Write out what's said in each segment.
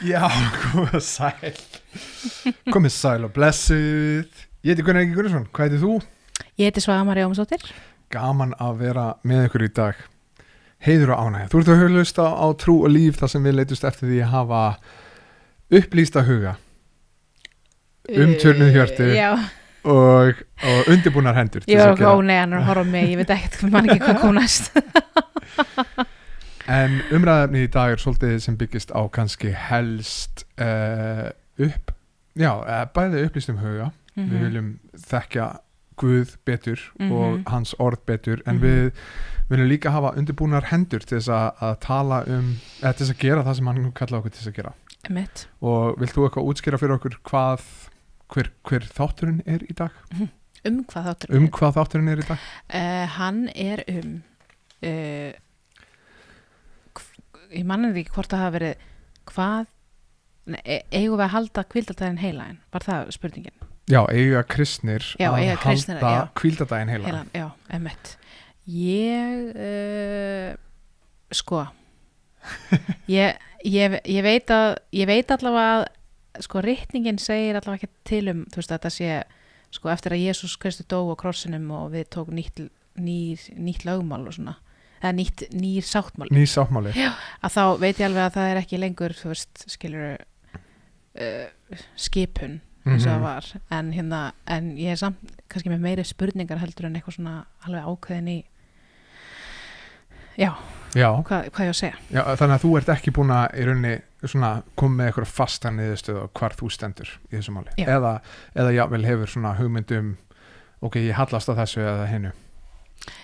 Já, komið sæl og blessuð. Ég heiti Gunnar Ingi Gunnarsson, hvað heitir þú? Ég heiti Svaga María Ómarsdóttir. Gaman að vera með ykkur í dag. Heiður og ánægja. Þú ert að hlusta á Trú og líf þar sem við leitust eftir því að hafa upplýsta huga, umturnuð hjörtu og undirbúnar hendur. Ég var ekki óneigan að horfa á mig, ég veit ekkert, man ekki hvað kom næst. En umræðefni í dag svolítið sem byggist á kannski helst bæði upplýstum huga. Við viljum þekkja Guð betur og hans orð betur, en við viljum líka hafa undirbúnar hendur til þess að tala eða til þess að gera það sem hann kallaði okkur til þess að gera. Emitt. Og vilt þú eitthvað útskýra fyrir okkur hver þátturinn er í dag? Hvað þátturinn er í dag? Hann er ég manna ekki hvort það hafa verið eigum við að halda hvíldardaginn heilagan, var það spurningin? Já, eiga kristnir að halda hvíldardaginn heilagan. Já, emitt. Ég ég veit allavega að ritningin segir allavega ekki til þú veist að þetta sé eftir að Jesús Kristur dó á krossinum og við tókum nýtt lögmál og svona, eða nýr sáttmáli. Nýr sáttmáli. Já, að þá veit ég alveg að það er ekki lengur, þú veist, skilur skipun eins og það var, en ég er samt kannski með meiri spurningar heldur en eitthvað svona alveg ákveðin í hvað ég að segja. Já, þannig að þú ert ekki búin að í rauninni svona koma með eitthvað fasta niðurstöðu á hvar þú stendur í þessu máli. Já. Eða jável hefur svona hugmyndum ok, ég hallast á þessu eða hinu.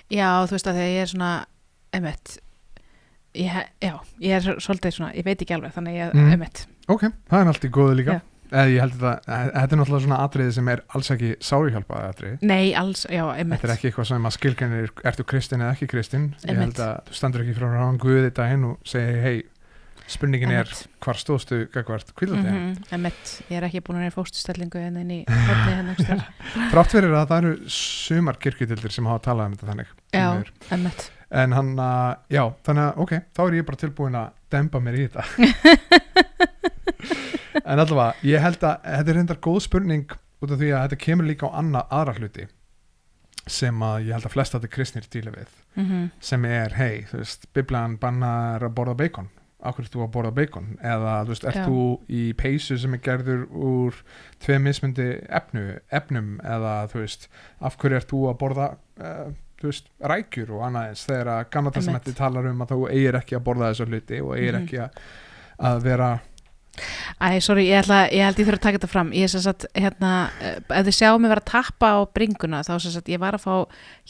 Já, þú veist að þegar ég er svona ég er svolítið svona, ég veit ekki alveg, þannig ég Ok, það er allt í góðu líka. Ég held að þetta er náttúrulega svona atriði sem er alls ekki sárihjálpaði atriði. Nei, alls, já, Þetta er ekki eitthvað sem að skilgreinir ertu kristin eða ekki kristin. Ég held að þú stendur ekki frá ráðan Guði í daginn og segir, hei, spurningin er hvar stóðstu gagvart hvíldardaginn. Ég er ekki búin að vera fóstustellingu en í hodni Þrátt fyrir að það eru sumar kirkjudeildir sem hafa talað þetta þannig. Já, En þannig að ok, þá er ég bara tilbúin að dempa mér í þetta. En allavega, ég held að þetta er reyndar góð spurning út af því að þetta kemur líka á aðra hluti sem að ég held að flest þetta kristnir díla við, sem er, hei, þú veist, Biblian bannar að borða bacon. Af hverju ert þú að borða bacon? Eða, þú veist, ert þú í peysu sem er gerður úr 2 mismundi efnum, eða, þú veist, af hverju ert þú að borða þú veist, rækjur og annað eins þegar að Gamla testamentið talar um að þú eigir ekki að borða þessu hluti og eigir ekki að vera sorry, ég held ég þurfa að taka þetta fram. Ég sem sagt, ef þið sjáum mig vera að tappa á bringuna, þá sem sagt, ég var að fá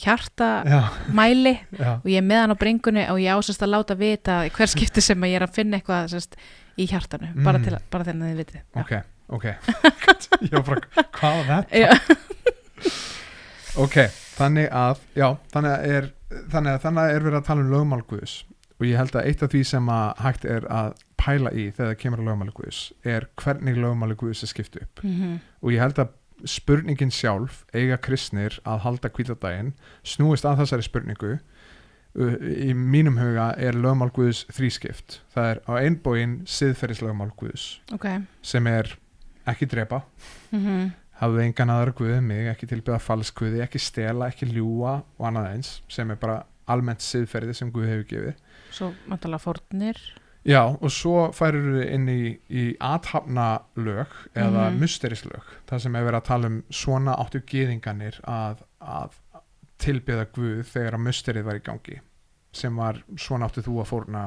hjartamæli og ég er með hann á bringunni og ég á sem sagt að láta vita hver skipti sem ég er að finna eitthvað sem sagt í hjartanu, bara þegar þið vitið. Ok. Ég var bara, hvað var þetta? Ok, þannig er verið að tala um lögmál Guðs og ég held að eitt af því sem að hægt er að pæla í þegar það kemur að lögmáli Guðs er hvernig lögmáli Guðs er skipt upp og ég held að spurningin sjálf eiga kristnir að halda hvíldardaginn snúist að þessari spurningu í mínum huga er lögmál Guðs þrískipt. Það er á einbóginn siðferðislögmál Guðs sem er ekki drepa hafðu engan aðra guð mig, ekki tilbyða falsguði, ekki stela, ekki ljúga og annað eins sem er bara almennt siðferði sem Guð hefur gefið. Svo náttúrulega fórnir. Já, og svo færir við inn í athafna lög eða mysterislög, það sem er verið að tala um svona áttu gyðinganir að tilbyða Guð þegar að mysterið var í gangi sem var svona áttu þú að fórna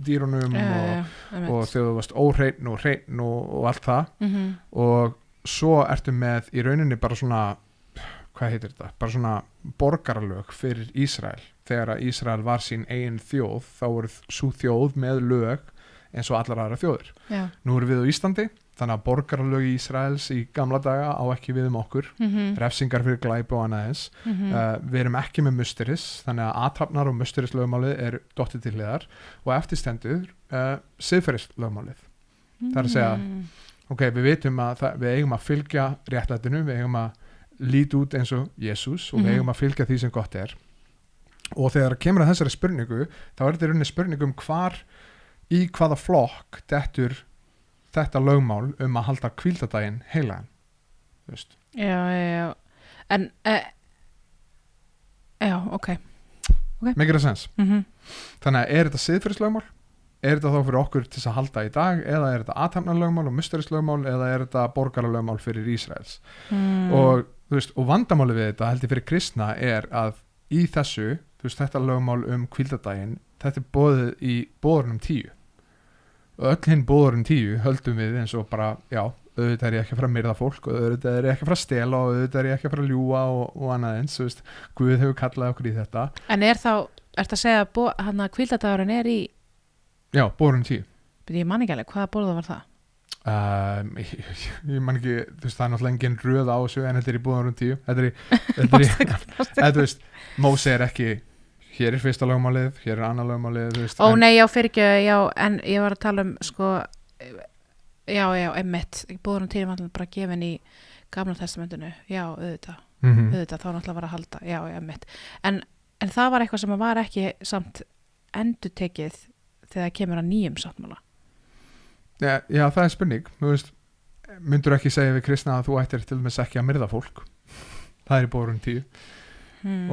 dýrunum og þegar þú varst óhreinn og hreinn og allt það og svo ertu með í rauninni bara svona, hvað heitir þetta? Bara svona borgaralög fyrir Ísrael. Þegar að Ísrael var sín eigin þjóð, þá voru sú þjóð með lög eins og allar aðra þjóðir. Já. Nú erum við á Íslandi, þannig að borgaralög Ísraels í gamla daga á ekki við okkur, refsingar fyrir glæp og annað eins. Við erum ekki með musteris, þannig að athafnar og musteris-lögmálið er dottið til hliðar og eftirstendur siðferðislögmálið. Það er að segja ok, við vitum að við eigum að fylgja réttlætinu, við eigum að líta út eins og Jesús og við eigum að fylgja því sem gott er og þegar kemur að þessari spurningu þá er þetta í rauninni spurningu hvar í hvaða flokk dettur þetta lögmál að halda hvíldardaginn heilagan, þú veist. Já, en já, ok. Make it sense. Þannig að þetta siðferðislögmál? Þetta þá fyrir okkur til að halda í dag, eða þetta athafnalögmál og mysteríslögmál, eða þetta borgaralögmál fyrir Ísraels? Og, þú veist, og vandamáli við þetta held ég fyrir kristna að í þessu, þú veist, þetta lögmál hvíldardaginn, þetta boðið í boðorðunum 10. Og öll hinn boðorðun 10 höldum við eins og bara, já, auðvitað ég ekki að fara að myrða fólk, og auðvitað ég ekki að fara að stela, og auðvitað ég ekki að fara að ljúga og annað eins, þú veist, Guð hefur kallað okkur í þetta. En ertu að segja að hvíldardagurinn í Já, boðorðun 10. Ég man ekki alveg, hvaða boðorð var það? Ég man ekki, þú veist, það náttúrulega engin röð á þessu, en þetta í boðorðun 10. Þetta þú veist, Móse ekki, hér fyrsta lögmálið, hér annað lögmálið, þú veist. Nei, já, fyrir ekki, já, en ég var að tala sko, já, einmitt, boðorðun 10 var bara gefin í Gamla testamentinu, já, auðvitað, þá náttúrulega var að halda, já, einmitt. En það var eitthvað sem var ekki samt endurtekið þegar kemur að nýjum sáttmála. Já, það spurning. Þú veist, myndur ekki segja við kristna að þú ættir til dæmis ekki að myrða fólk. Það í boðorðun 10.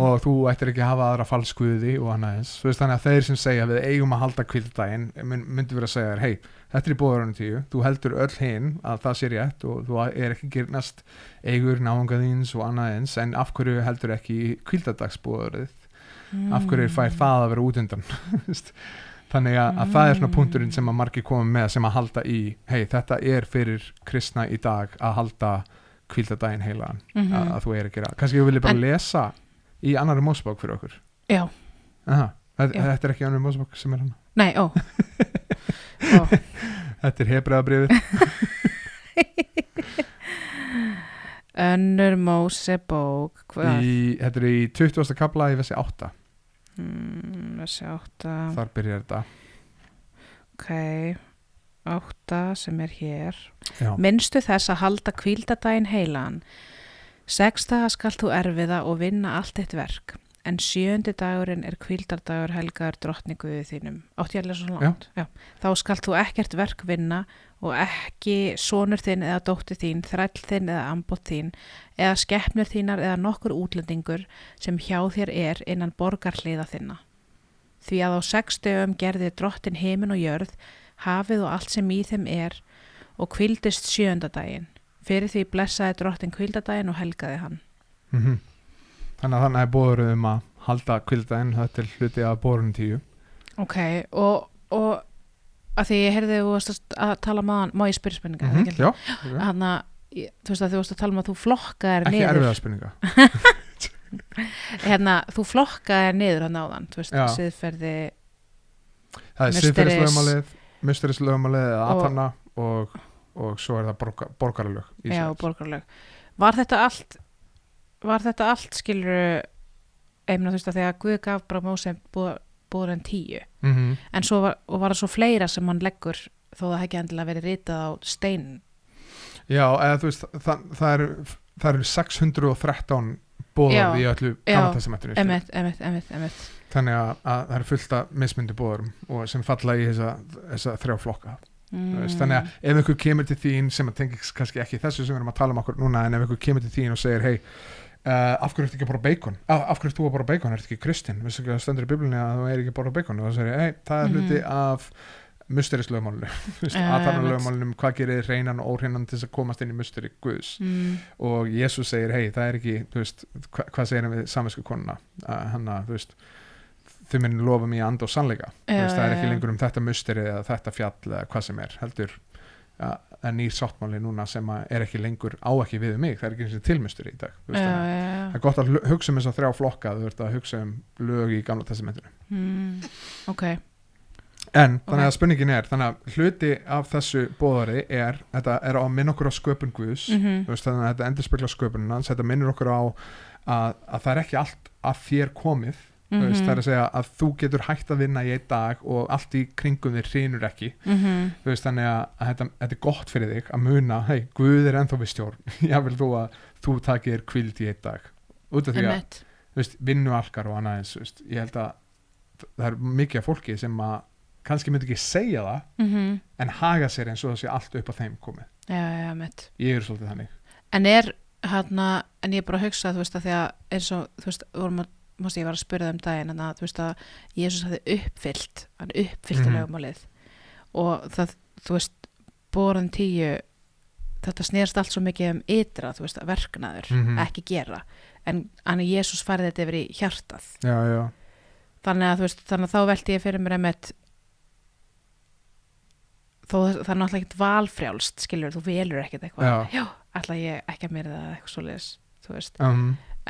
Og þú ættir ekki að hafa aðra falsguði og annað eins. Þú veist, þannig að þeir sem segja við eigum að halda hvíldardaginn myndu vera að segja þér, hei, þetta í boðorðun 10, þú heldur öll hinn að það sé rétt og þú ekki girnast eigur náunga þíns og annað eins, en af hverju heldur ekki hvíldardagsboðorðið? Af hverju fær það að vera út undan? Þannig að það svona punkturinn sem að margir koma með sem að halda í, hei, þetta fyrir kristna í dag að halda hvíldardaginn heilagan, að þú að gera. Kannski ég vilja bara lesa í annarri Mósebók fyrir okkur. Já. Þetta ekki annarri Mósebók sem hana? Nei, Þetta Hebreabréfið. Önnur Mósebók. Þetta í 20. kafla í versi 8. Versi 8. Þar byrjar þetta. Ok, 8 sem hér. Já. Minnstu þess að halda hvíldardaginn heilagan. 6 daga skalt þú erfiða og vinna allt þitt verk, en 7. dagurinn hvíldardagur helgaður drottningu þínum. Átti ég að lesa svo langt? Já. Þá skalt þú ekkert verk vinna og ekki sonur þinn eða dóttir þín, þræll þinn eða amboð þín, eða skepnur þínar eða nokkur útlendingur sem hjá þér innan borgarhliða þinna. Því að á 6 dögum gerði drottin himin og jörð, hafið og allt sem í þeim og hvíldist 7. daginn. Fyrir því blessaði drottin hvíldardaginn og helgaði hann. Þannig að boðorðið að halda hvíldardaginn, þetta hluti af boðorðun 10. Ok, og að því ég heyrði þú varst að tala maður, má ég spyrja spurninga? Já. Þannig að þú veist að þú varst að tala að þú flokkaðir niður. Ekki erfiða spurninga. Þú flokkaðir niður hann áðan, þú veist, siðferði. Það siðferðislögmálið, mysteríslögmálið eða athafna og svo það borgaralög. Já, borgaralög. Var þetta allt skilur þú veist að þegar Guð gaf bara Móse boðorðun 10 en svo var það svo fleira sem hann leggur þó það ekki endilega verið ritað á stein. Já, eða þú veist það eru 613 boðorð í öllu Gamla testamentinu. Einmitt. Þannig að það eru fullt af mismunandi boðorðum og sem falla í þessa 3 flokka. Þannig að ef einhver kemur til þín sem að tengis kannski ekki þessu sem við erum að tala okkur núna, en ef einhver kemur til þín og segir hei, af hverju ertu ekki að borða bacon? Af hverju ertu að borða bacon? Ertu ekki kristinn? Veistu ekki að það stendur í Biblíunni að þú ekki að borða bacon? Og það segir, hei, það hluti af mysteríslögmálinu, athafnalögmálinu, hvað gerir hreinan og óhreinan til þess að komast inn í mysterí Guðs. Og Jesús segir, hei, það ekki, þú veist, hvað segir hann við samviskukonuna? Þú veist, þau minn lofa mér and og sannleika. Það ekki lengur þetta musteri eða þetta fjall eða hvað sem heldur að nýr sáttmáli núna sem ekki lengur á ekki við mig, það ekki eins og tilmusteri í dag. Það gott að hugsa þess að 3 flokka, þú ert að hugsa lög í Gamla testamentinu. Ok. En þannig að spurningin þannig að hluti af þessu boðorði þetta að minna okkur á sköpun Guðs, þannig að þetta endurspeglar sköpunina, þetta minnir okkur á að það ekki allt að þér komið. Það að segja að þú getur hægt að vinna í 1 dag og allt í kringum þér hrynur ekki. Þannig að þetta gott fyrir þig að muna, hei, Guð ennþá við stjórn. Jável þú að þú takir hvíld í 1 dag út af því að vinnualkar og annað eins. Ég held að það mikið af fólki sem að kannski myndi ekki segja það en haga sér eins og það sé allt upp á þeim komið. Já, mitt. Ég er svolítið þannig. En en ég bara hugsa, þú veist, að því að eins og, þú veist, ég var að spyrja það daginn, en þú veist að Jesús hafði uppfyllt lögmálið og það, þú veist, boran 10, þetta snerst allt svo mikið ytra, þú veist, verknaður, ekki gera, en Jesús færði þetta yfir í hjartað. Já. Þannig að þá velti ég fyrir mér einmitt þó það er náttúrulega ekkert valfrjálst, skilur, þú velur ekkert eitthvað. Já, ætla ég ekki að mér það eitthvað svoleiðis, þú veist.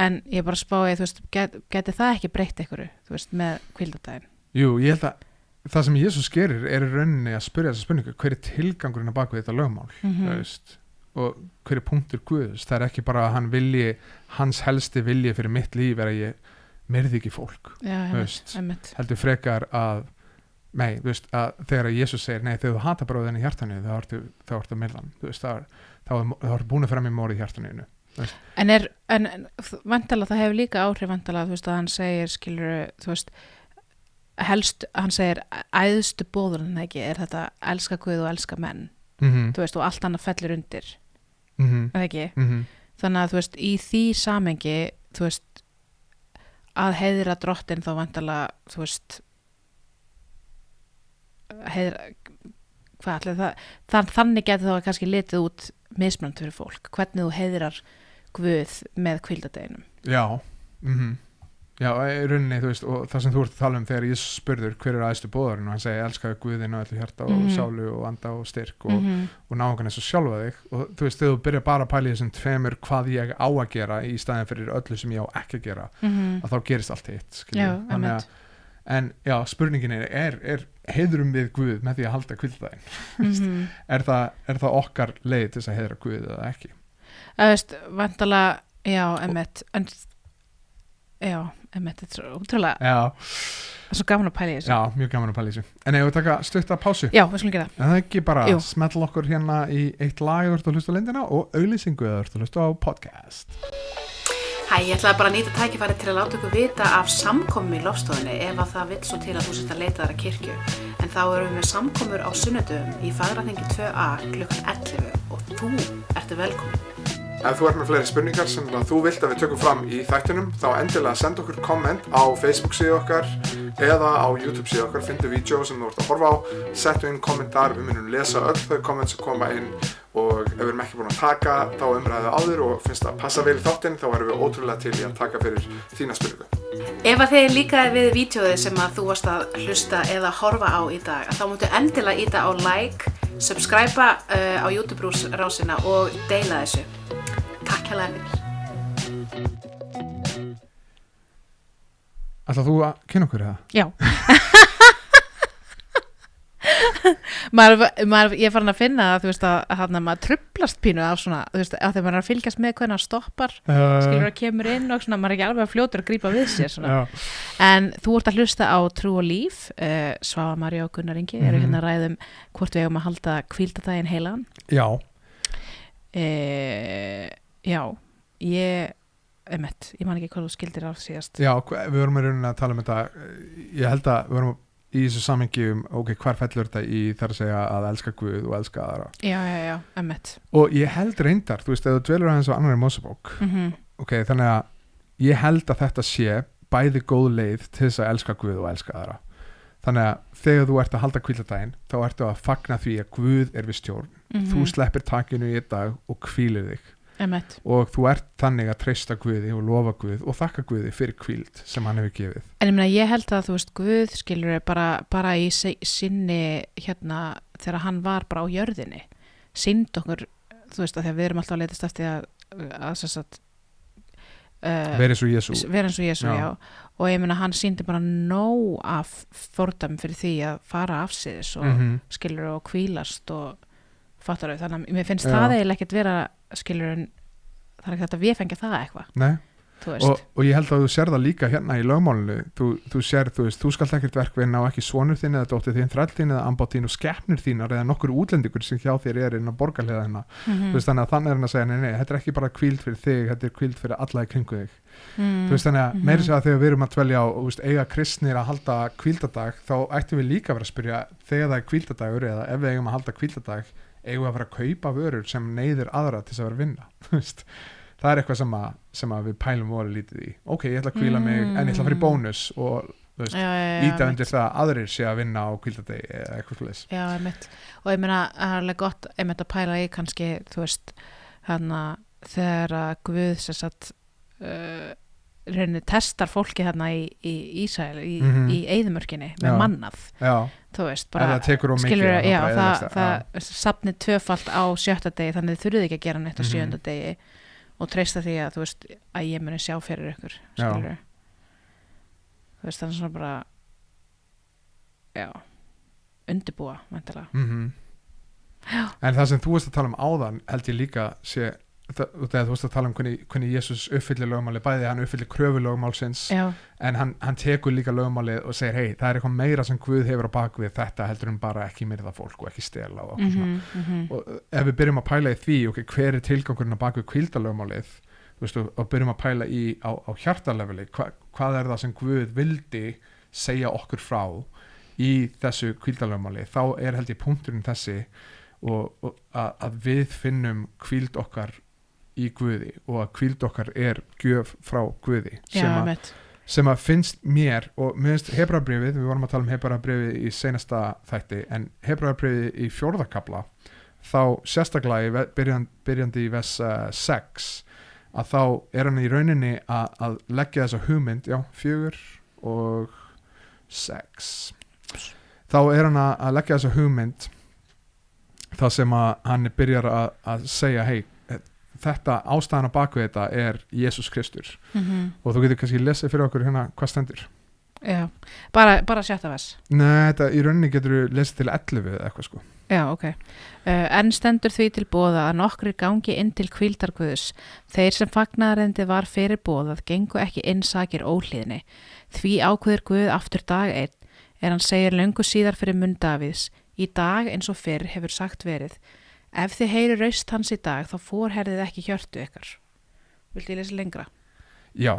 En ég bara spái, þú veist, geti það ekki breytt einhverju, þú veist, með hvíldardaginn? Jú, ég held að það sem Jesús gerir er í rauninni að spyrja þessa spurningu, hver er tilgangurinn á baku þetta lögmál, þú veist, og hver er punktur Guðs? Það er ekki bara að hann vilji, hans helsti vilji fyrir mitt líf er að ég myrði ekki fólk. Já, heldur frekar að þú veist, að þegar Jesús segir nei, þegar þú hata bróðin í hjartanu þá ertu að myrða hann, þú veist, þá ertu búin að fram í morð í hjartanu. En væntanlega það hefur líka áhrif væntanlega, þú veist, að hann segir, skilur, þú veist, helst, hann segir æðstu boðurinn, ekki, er þetta elska Guð og elska menn, þú veist, og allt annað fellur undir, eða ekki? Þannig að, þú veist, í því samengi, þú veist, að heiðra drottin þá væntanlega, þú veist, þannig getur þá kannski litið út mismunandi fyrir fólk, hvernig þú heiðrar Guð með hvíldardeginum. Já, já, í rauninni, þú veist, og það sem þú ert að tala þegar ég spurður hver er æðstu boðarinn og hann segi elskaðu Guðinn og öllu hjarta og sálu og anda og styrk og náungan eins og sjálfa þig og þú veist, þegar þú byrjar bara að pæla í þessum tveimur hvað ég á að gera í staðin fyrir öllu sem ég á ekki að gera að þá gerist allt hitt, skilur. En já, spurningin er heiðrum við Guð með því að halda hvíldardaginn? Er það okkar leið til þess að heiðra Guð eða ekki? Það veist, vantalega, já, emitt, þetta er svo útrúlega, það er svo gaman að pæla í þessu. Já, mjög gaman að pæla í þessu. En ef við taka stutta pásu? Já, við skulum gera það. En það ekki bara smell okkur hérna í eitt lag eða þú ert að hlusta á lindina og auglýsingu eða þú ert að hlusta á podcast. Hæ, ég ætlaði bara að nýta tækifæri til að láta ykkur vita af samkomum í Lofstofunni ef að það vill svo til að þú sért að leita þar að kirkju. En þá erum við með samkomur á sunnudöfum í Fagraþingi 2A klukkan 11 og þú ertu velkomin. Ef þú ert með fleiri spurningar sem þú vilt að við tökum fram í þættinum þá endilega senda okkur komment á Facebook síðu okkar eða á YouTube síðu okkar, fyndu vídeo sem þú ert að horfa á, settu inn kommentar, við munum lesa öll þau komment sem koma inn og ef við erum ekki búin að taka þá umræðu áður og finnst það að passa vel í þáttinn þá erum við ótrúlega til í að taka fyrir þína spurningu. Ef að þið líkaði við vídeóið sem að þú varst að hlusta eða horfa á í dag þá mútu endilega íta á like, subscribe á YouTube-rásina og deila þessu. Takk hérlega fyrir. Ætlar þú að kynna okkur það? Já. Ég er farin að finna að, þú veist, að maður trublast pínu af svona, þú veist, að þegar maður er að fylgjast með hvernig hann stoppar, skilur að kemur inn og svona, maður er ekki alveg að fljótur að grípa við sér svona. En þú ert að hlusta á Trú og líf, Svava María og Gunnar Ingi eru hérna að ræðum hvort við eigum að halda hvíldardaginn heilagan. Já. Já, ég man ekki hvað þú skildir á síðast. Já, við vorum í rauninni að tala um þetta, ég held að við vorum í þessu samhengi hvar fellur þetta í þar að segja að elska Guð og elska aðra. Já, emitt. Og ég held reyndar, þú veist, ef þú dvelur aðeins á annarri Mósebók, þannig að ég held að þetta sé bæði góð leið til þess að elska Guð og elska aðra. Þannig að þegar þú ert að halda hvíldardaginn, þá ertu að fagna því að Guð er við stjórn. Þú sleppir takinu í einn dag og hvílir þig. Og þú ert þannig að treysta Guði og lofa Guð og þakka Guði fyrir hvíld sem hann hefur gefið. En ég held að þú veist Guð skilur bara í sinni hérna þegar hann var bara á jörðinni sýnd okkur, þú veist, að því að við erum alltaf að leitast eftir að vera eins og Jesú, já. Og ég meina hann sýndi bara nóg af fordæmi fyrir því að fara afsíðis og skilur og hvílast og fattar þau, þannig að mér finnst það eiginlega ekkert vera skilur en það er ekki þetta við fengja það eitthvað. Nei, og ég held að þú sér það líka hérna í lögmálinu, þú sér, þú skalt ekkert verkvinna og ekki sonur þinn eða dóttir þín, þræll þín eða ambátt þín og skepnur þínar eða nokkur útlendingur sem hjá þér inn á borgarleiða hérna. Þannig að þannig hann að segja, nei, þetta er ekki bara hvíld fyrir þig, þetta er hvíld fyrir alla í kringu þig. Þannig að meira segja að þegar við erum að dvelja á eiga kristnir að halda hvíldadag, þá ættum við líka að vera að spyrja þegar það er hvíldadagur eða ef við eigum að halda hvíldadag, eigum við að vera að kaupa vörur sem neyðir aðra til þess að vera að vinna. Það er eitthvað sem að við pælum voru lítið í. Ok, ég ætla að hvíla mig en ég ætla að fara í bónus og íta undir það að aðrir sé að vinna á hvíldadegi eða eitthvað slags. Já, einmitt. Og ég meina, það er alveg gott einmitt að pæla í kannski, þarna þegar að Guð sem sagt rauninni testar fólki þarna í Ísrael í eyðimörkinni með mannað. Já. Bara skilur, það safnið tvöfalt á 7. degi, þannig þið þurfið ekki að gera neitt á 7. degi og treysta því að að ég muni sjá fyrir ykkur, skilur. Þannig svona bara undirbúa væntanlega. En það sem þú veist að tala um áðan held ég líka sé þegar þú veist að tala um hvernig Jesús uppfyllir lögmáli, bæði hann uppfyllir kröfu lögmálsins en hann tekur líka lögmálið og segir, hei, það er eitthvað meira sem Guð hefur á bakvið þetta heldur bara ekki myrða fólk og ekki stela og og ef við byrjum að pæla í því, hver er tilgangurinn á bakvið hvíldarlögmálið, og byrjum að pæla á hjartaleveli, hvað er það sem Guð vildi segja okkur frá í þessu hvíldarlögmáli, þá er held ég punkturinn þessi og að við finnum hvíld okkar í Guði og að hvíld okkar er gjöf frá Guði sem að finnst mér og mér finnst Hebreabréfið, við vorum að tala um Hebreabréfið í seinasta þætti, en Hebreabréfið í 4. kafla þá sérstaklega byrjandi í vers 6 að þá er hann í rauninni að leggja þessa hugmynd 4 og 6 þá er hann að leggja þessa hugmynd það sem að hann byrjar að segja, hei, þetta ástæðan á bakvið þetta er Jesús Kristur og þú getur kannski lesið fyrir okkur hérna hvað stendur. Já, bara 7. vers. Nei, þetta í rauninni getur þú lesið til 11 eða eitthvað sko. Já, ok. En stendur því til boða að nokkrir gangi inn til hvíldar Guðs. Þeir sem fagnaðarendi var fyrir boðað gengu ekki inn sakir óhlýðni. Því ákveður Guð aftur dag einn hann segir löngu síðar fyrir munn Davíðs. Í dag eins og fyrr hefur sagt verið, ef þið heyri raust hans í dag, þá forherðið ekki hjörtu ykkar. Viltu ég lesa lengra? Já,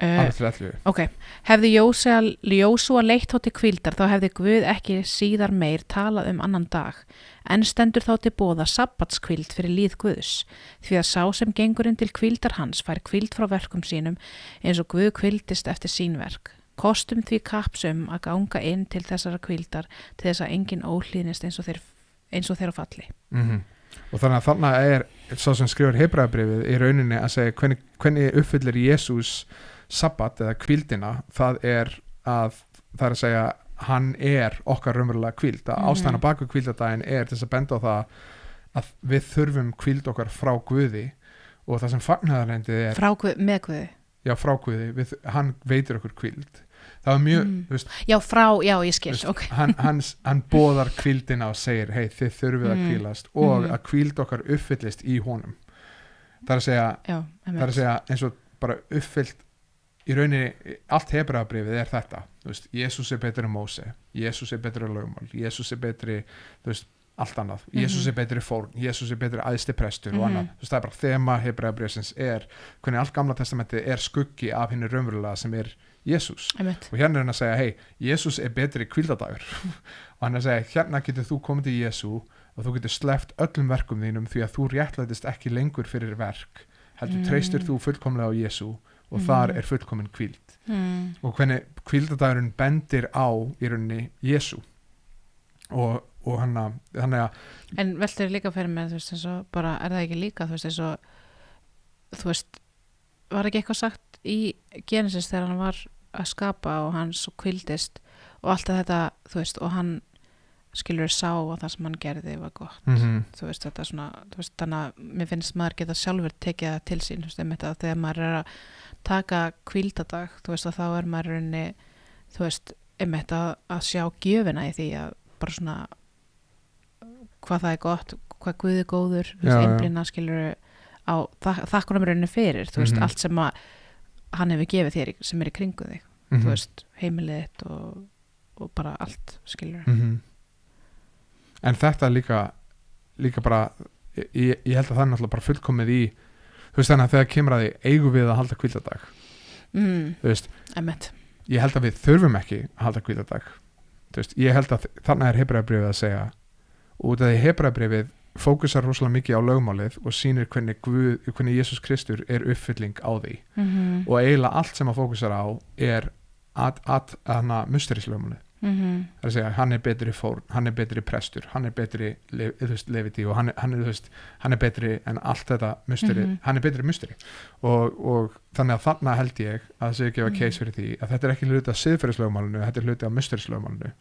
alveg til 11. Ok, hefði Jósúa leitt þá til hvíldar, þá hefði Guð ekki síðar meir talað um annan dag, en stendur þá til boða sabbatskvíld fyrir líð Guðs, því að sá sem gengur inn til hvíldar hans fær hvíld frá verkum sínum, eins og Guð hvíldist eftir sín verk. Kostum því kappsum að ganga inn til þessara hvíldar til þess að enginn óhlýðnist eins og þeir á falli. Og þannig að þarna er sá sem skrifar Hebreabréfið í rauninni að segja hvernig uppfyllir Jesús sabbat eða hvíldina, það er að segja hann er okkar raunverulega hvíld, að ástæðan bak við hvíldadaginn er til þess að benda á það að við þurfum hvíld okkar frá Guði og það sem fagnaðarendið er með Guði. Já, frá Guði, hann veitir okkur hvíld. Það var mjög ég skil, ok. hann boðar hvíldina og segir, hei, þið þurfið að hvílast og að hvíld okkar uppfyllist í honum. Það er að segja eins og bara uppfyllt í rauninni, allt Hebreabréfið er þetta, Jesús er betri en Móse, Jesús er betri en lögmál, Jesús er betri, allt annað, Jesús er betri fórn, Jesús er betri æðsti prestur og annað, það er bara þema Hebreabréfsins er hvernig allt gamla testamentið er skuggi af henni raunverulega sem er Jesús og hérna er hann að segja, hei, Jesús er betri hvíldadagur og hann er að segja, hérna getur þú komið til Jesú og þú getur sleppt öllum verkum þínum því að þú réttlætist ekki lengur fyrir verk, heldur treystir þú fullkomlega á Jesú og þar er fullkomin hvíld og hvernig hvíldadagurinn bendir á í rauninni Jesú og hann að en veldur líka fyrir mig, eins og bara er það ekki líka, eins og var ekki eitthvað sagt í Genesis þegar hann var að skapa og hann svo hvíldist og allt þetta, og hann skilur sá að það sem hann gerði var gott, þetta svona, þannig að mér finnst maður geta sjálfur tekið það til sín, þegar maður er að taka hvíldadag, þá er maður rauninni, að sjá gjöfina í því að bara svona hvað það er gott, hvað Guð er góður, einblína skilur á þakkunum rauninni fyrir, allt sem að hann hefur gefið þér sem í kringu þig þú veist, heimilið þitt og bara allt, skilur En þetta líka bara ég held að það er náttúrulega bara fullkomið í þú veist þannig að þegar kemur að því eigum við að halda hvíldardag þú veist, ég held að við þurfum ekki að halda hvíldardag þú veist, ég held að þarna er Hebreabréfið að segja og út af því Hebreabréfið fókusar rosalega mikið á lögmálið og sýnir hvernig Jesús Kristur er uppfylling á því og eiginlega allt sem að fókusar á er að mysteríslögmálið það er að segja, hann er betri fórn, hann er betri prestur, hann er betri leviti og hann er betri en allt þetta mysteri, hann er betri mysteri og þannig að þarna held ég að það sé ekki gefa case fyrir því að þetta er ekki hluti af siðferðislögmálinu, þetta er hluti af mysteríslögmálinu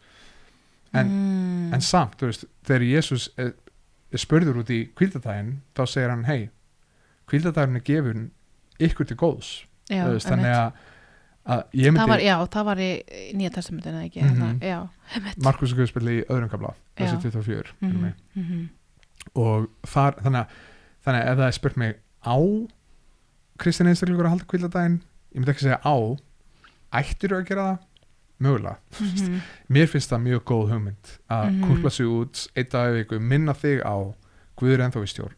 en samt, þú veist, þegar Jesús er spurður út í hvíldardaginn þá segir hann, hei, hvíldardaginn er gefin ykkur til góðs veist, þannig að það var í Nýja testamentinu ekki Markus og Guðspjalli í öðrum kafla þessi 24 og þar þannig að ef það er spurt mig á kristinn einstaklingur að halda hvíldardaginn ég myndi ekki segja á ættir að gera það mögulega mér finnst það mjög góð hugmynd að kúpla sig út einn dag í viku, minna þig á Guður ennþá í stjórn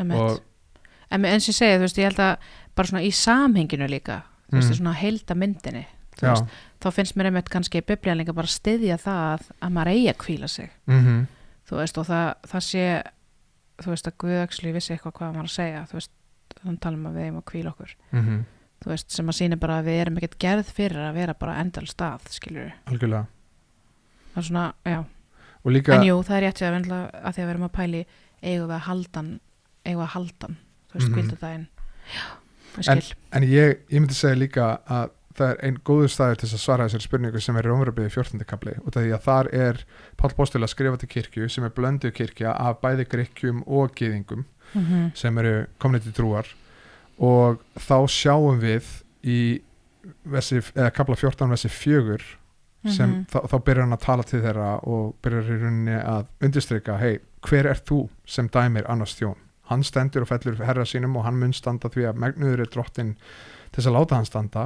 en eins og ég segi, þú veist, ég held að bara svona í samhenginu líka þú veist, svona heildamyndinni veist, þá finnst mér einmitt kannski Biblían líka bara styðja það að maður eigi að hvíla sig þú veist, og það sé þú veist, að Guð actually vissi eitthvað hvað maður að segja þú veist, þannig talum að við eigum að hvíla okkur þú veist, sem að sýna bara að við erum ekkert gerð fyrir að vera bara endal stað, skilur við algjörlega það er svona, já líka, en jú, það er rétt að því að við erum að pæli eigum við að haldan þú veist, hvíldardaginn en ég myndi segja líka að það er einn góður staður til að svara þessari spurningu sem er í Rómverjabréfi 14. kapli út af því að þar er Páll Póstur að skrifa til kirkju sem er blönduð kirkja af bæði Grikkjum og gyðingum sem eru komnir til trúar og þá sjáum við í kapla 14 versi 4 sem þá byrjar hann að tala til þeirra og byrjar í rauninni að undirstrika hei, hver er þú sem dæmir annars þjón? Hann stendur og fellur herra sínum og hann mun standa því að megnuður er drottinn til þess að láta hann standa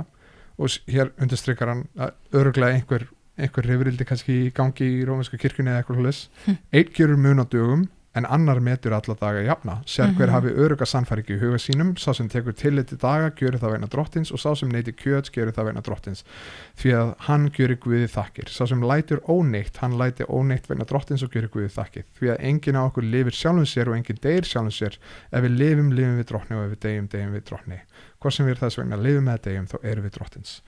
og hér undirstrykar hann að örugglega einhver rifrildi kannski í gangi í rómversku kirkjunni eða eitthvað hlutis einn gjörur mun á dögum en annar metur alla daga jafna sér hver hafi örugga sannfæringu í huga sínum sá sem tekur tillit til daga gjörir það vegna drottins og sá sem neyti kjöts gjörir það vegna drottins því að hann gjörir Guði þakkir sá sem lætur óneitt hann læti óneitt vegna drottins og gjörir Guði þakkir því að enginn á okkur lifir sjálfum sér og enginn deyr sjálfum sér ef við lifum við drottni og ef við deyjum við drottni hvort sem við þess vegna lifum með deyjum þá erum við drottins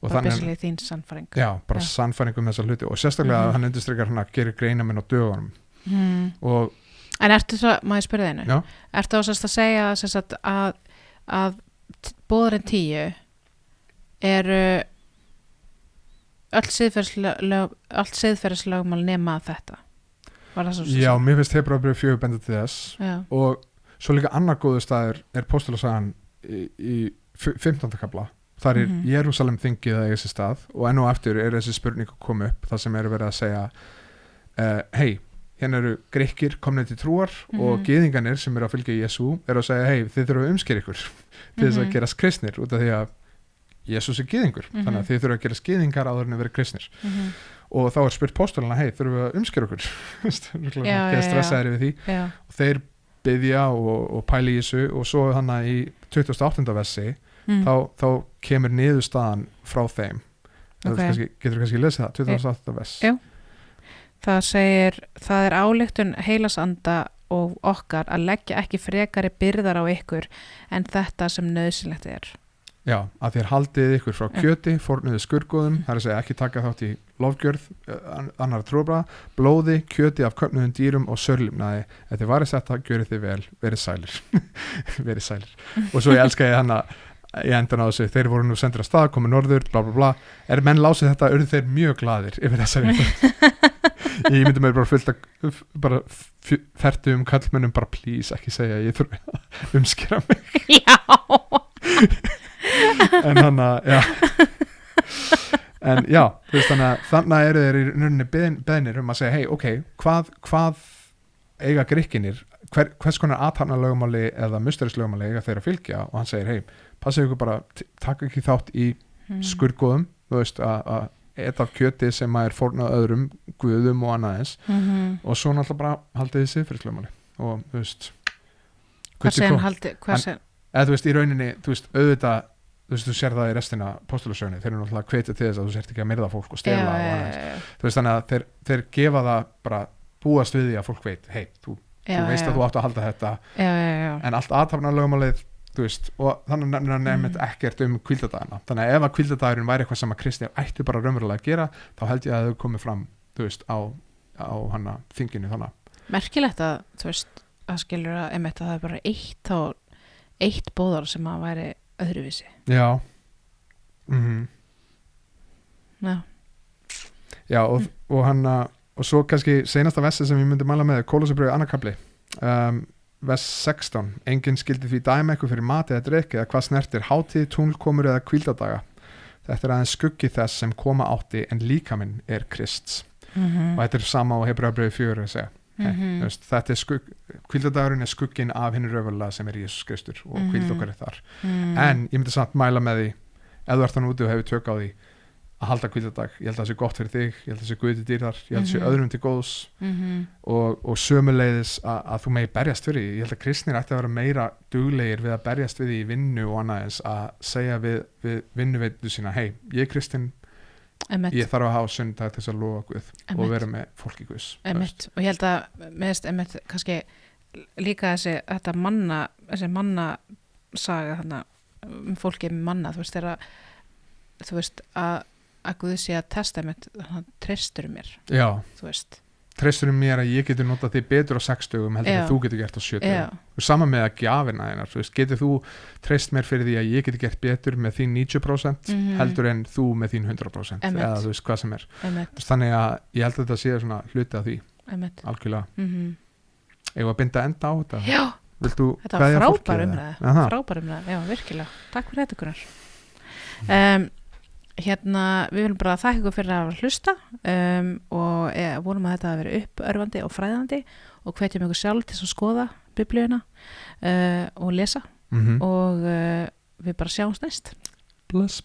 og þannig þín sannfæring bara sannfæring þessa hluti og sérstaklega hann undirstrykar hann að gerir greinamenn á dögunum en ertu það, má ég spyrja þínu ertu þá sérst að segja að boðurinn 10 eru allt siðferðislögmál nema þetta var það svo já, mér finnst Hebreabréf 4 benda til þess og svo líka annar góður staður er Póstulasagan í 15. kapla þar er Jerúsalem þingið að eiga sér stað og enn og aftur er þessi spurning að koma upp það sem er verið að segja hei hérna eru Grikkir komnir til trúar og gyðingarnir sem eru að fylgja Jesú eru að segja hei þið þurfum að umskera ykkur til þess að gerast kristnir út af því að Jesús er gyðingur þannig að þið þurfum að gerast gyðingar áður en að vera kristnir og þá er spurt póstulana hei þurfum við að umskera ykkur geða stressaðir við því og þeir biðja og pæli í þessu og svo hann að í 28. versi þá kemur niðurstaðan frá þeim getur kannski lesið það 28. vers það segir það er ályktun heilasanda og okkar að leggja ekki frekari byrðar á ykkur en þetta sem nauðsynlegt er já, að þér haldið ykkur frá kjöti fórnuðu skurgoðum, það er að segja ekki taka þátt í lofgjörð, annar trúarbragða blóði, kjöti af köfnuðum dýrum og sörlumnaði, ef þið varist þetta gjörið þið vel, verið sælir verið sælir og svo ég elska ég hann að í endan á þessu, þeir voru nú sendir að stað komið norður, bla bla bla, er menn lásið þetta urðu þeir mjög glaðir yfir þessari ég myndi mér bara fullt að bara ferdu kallmennum bara please ekki segja ég þurfi að umskera mig já en hann að en já, þú veist þannig eru þeir í rauninni beðnir að segja hei, ok, hvað eiga Grikkinir hvers konar athafnalögmáli eða musterislögmáli eiga þeir að fylgja og hann segir hei, passið ykkur bara, taka ekki þátt í skurðgóðum, þú veist að eta af kjöti sem er fórnað öðrum guðum og annað eins og svo náttúrulega bara haldið þið siðferðislögmáli og þú veist eða þú veist í rauninni, þú veist auðvitað, þú veist þú sér það í restina postulasögunni, þeir eru náttúrulega hvetja til þess að þú sért ekki að myrða fólk og stela og annað eins, þú veist þannig að þeir gefa það bara búast við því að fólk veit, hei, þú veist að þú átt að halda þetta en allt athafnalögmálið, þú veist, og þannig nefnir hann nefnt ekkert hvíldadagana, þannig að ef að hvíldadagurinn væri eitthvað sem að kristni ættu bara raunverulega að gera, þá held ég að þau komið fram, þú veist, á hana þinginu þannig. Merkilegt að, þú veist, að skilur að einmitt að það er bara eitt bóðar sem að væri öðruvísi. Já. Já, og hann og svo kannski seinasta versi sem ég myndi mæla með Kólosabrauð annar kafli vers 16, enginn skildi því dæma eitthvað fyrir mat eða drykk eða hvað snertir hátíð, tunglkomur eða hvíldadaga, þetta er aðeins skuggi þess sem koma átti en líkaminn er Krists og þetta er sama á Hebreabrauði 4 að segja þetta er hvíldadagurinn er skugginn af hinu raunverulega sem er Jesús Kristur og hvíld okkar er þar en ég myndi samt mæla með því ef þú ert þannig úti og hefur tök á því að halda hvíldadag, ég held að það sé gott fyrir þig ég held að það sé guði dýrðar, ég held að það sé öðrum til góðs og sömuleiðis að þú megi berjast fyrir því, ég held að kristnir ætti að vera meira duglegir við að berjast við því í vinnu og annað eins að segja við vinnuveitu sína, hei, ég er kristinn ég þarf að hafa sundag til þess að lofa Guð og vera með fólk í Guðs og ég held að með kannski líka þessi mannasaga þarna fólki með manna, þú veist að Guð sé að testa treystur mér þú veist treystur mér að ég getur notað því betur á 6 dögum heldur að þú getur gert á 7 dögum og sama með að gjafina þínar, þú veist, getur þú treyst mér fyrir því að ég getur gert betur með þín 90% heldur en þú með þín 100% eða þú veist hvað sem er þannig að ég held að þetta sé svona hluti af því algjörlega eigum að binda enda á þetta þetta var frábær umræða já, virkilega, takk fyrir þetta Gunnar við viljum bara þakka ykkur fyrir að hlusta og vonum að þetta hafi verið uppörvandi og fræðandi og hvetjum ykkur sjálf til að skoða biblíuna og lesa og við bara sjáumst næst bless